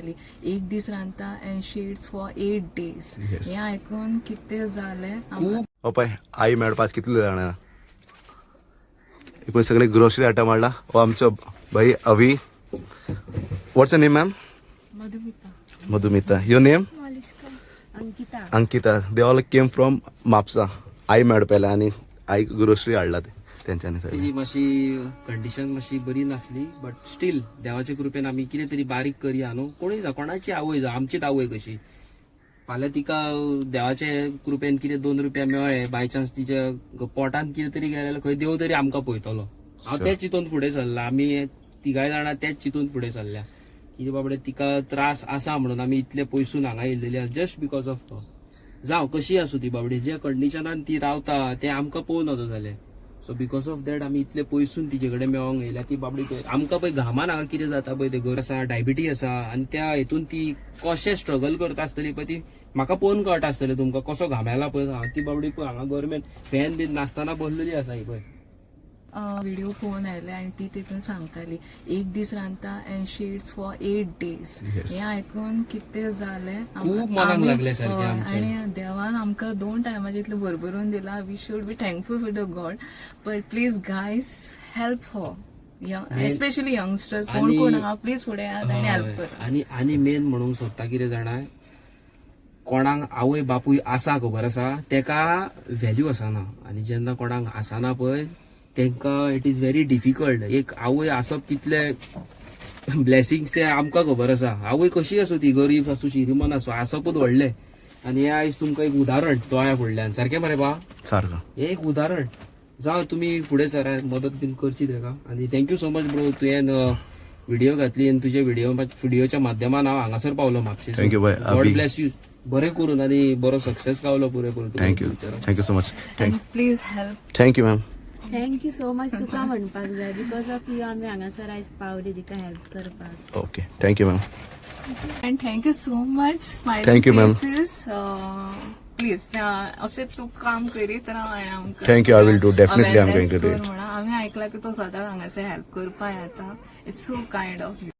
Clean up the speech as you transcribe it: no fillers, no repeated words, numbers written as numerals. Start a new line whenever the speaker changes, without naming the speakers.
सांगताली एक दीस रांदता and sheets for 8 days.
Yes.
हे आयकून कितें जालें.
हो पळय आई मेळपाक कितले जाणां पळय सगळे ग्रोसरी आयटम हाडला. हो आमचो भाई Avi. What's a name ma'am?
Madhumita.
Madhumita. Your name?
Ankita.
Ankita. They all came from Mapusa. आई मेळपेला आनी आई ग्रोसरी हाडला ते तेंच्यांनी सगळें.
तेजी मातशी कंडिशन मातशी बरी नासली बट स्टील देवाच्या कृपेन आमी कितें तरी बारीक करया न्हू. कोणूय जा, कोणाची आवय जा, आमचीच आवय कशी. फाल्यां तिका देवाचे कृपेन कितें 2 रुपया मेळ्ळे बाय चान्स तिच्या पोटान कितें तरी गेल्यार खंय देव तरी आमकां पळयतलो. हांव तेच चिंतून फुडें सरला. आमी तिगाय जाणां तेच चिंतून फुडें सरल्या कितें बाबडे तिका त्रास आसा म्हणून आमी इतले पयसून हांगा येयलेले जस्ट बिकॉज ऑफ तो. जावं कशी आसूं ती बाबडी जे कंडिशनान ती रावता ते आमकां पळोवन नजो जालें. सो बिकॉज ऑफ दॅट आमी इतले पयसून तिचे कडेन मेळोंक येयल्या. ती बाबडी पळय आमकां पळय घामान हांगा कितें जाता पळय ते घर आसा, डायबिटीज आसा आनी त्या हेतून ती कशें स्ट्रगल करता आसतली पळय ती म्हाका पळोवन कळटा आसतलें तुमकां कसो घामेला पळय. ती बाबडी पळय हांगा गरमेन फॅन बीन नासतना बसलेली आसा ही पळय.
व्हिडिओ पळोवन आयले आनी ती तितून सांगताली एक दीस रांदता अँड शीट्स फॉर 8 days. हे आयकून कितें जालें.
खूब मनाक लागलें सारकें आमच्या.
आनी देवान आमकां 2 टायमाचे इतलें भरभरून दिला. We should be thankful for the God. But please guys help her. Especially youngsters कोण आहा प्लीज फुडें येयात आनी हेल्प कर.
आनी मेन म्हणूंक सोदता कितें जाणा, कोणाक आवय बापूय आसा खबर आसा तेका व्हॅल्यू आसना. आनी जेन्ना कोणाक आसना पळय तेंकां इट इज व्हेरी डिफिकल्ट. एक आवय आसप कितले ब्लेसिंग्स ते आमकां खबर आसा. आवय कशी आसूं ती गरीब आसूं श्रीमंत आसूं आसपूच व्हडलें. आनी हे आयज तुमकां एक उदाहरण दोळ्या फुडल्यान सारकें मरे बा.
सारको.
हे एक उदाहरण. जावं तुमी फुडें सरात मदत बीन करची तेका. आनी थँक्यू सो मच ब्रो तुवें व्हिडिओ घातली आनी तुजे व्हिडिओच्या माध्यमान हांव हांगासर पावलो म्हापशें.
Thank you bye.
God bless you. बरें करून आनी बरो सक्सेस गावलो पुरेपूर.
Thank you so much.
Please help.
Thank you ma'am.
Thank you so much तुका म्हणपाक जाय बिकॉज ऑफ यू आमी हांगासर आयज पावली तिका हेल्प करपाक.
Okay thank you ma'am.
And thank you so much smiling
Thank you, ma'am.
Faces. Please अशें तूं काम करीत राव आनी आमकां
Thank you, I will do. Definitely, I'm
awareness
going to do
कर
it.
म्हणा. आमी आयकलां की तो सदांच हांगासर हेल्प करपाक येता. It's so kind of you.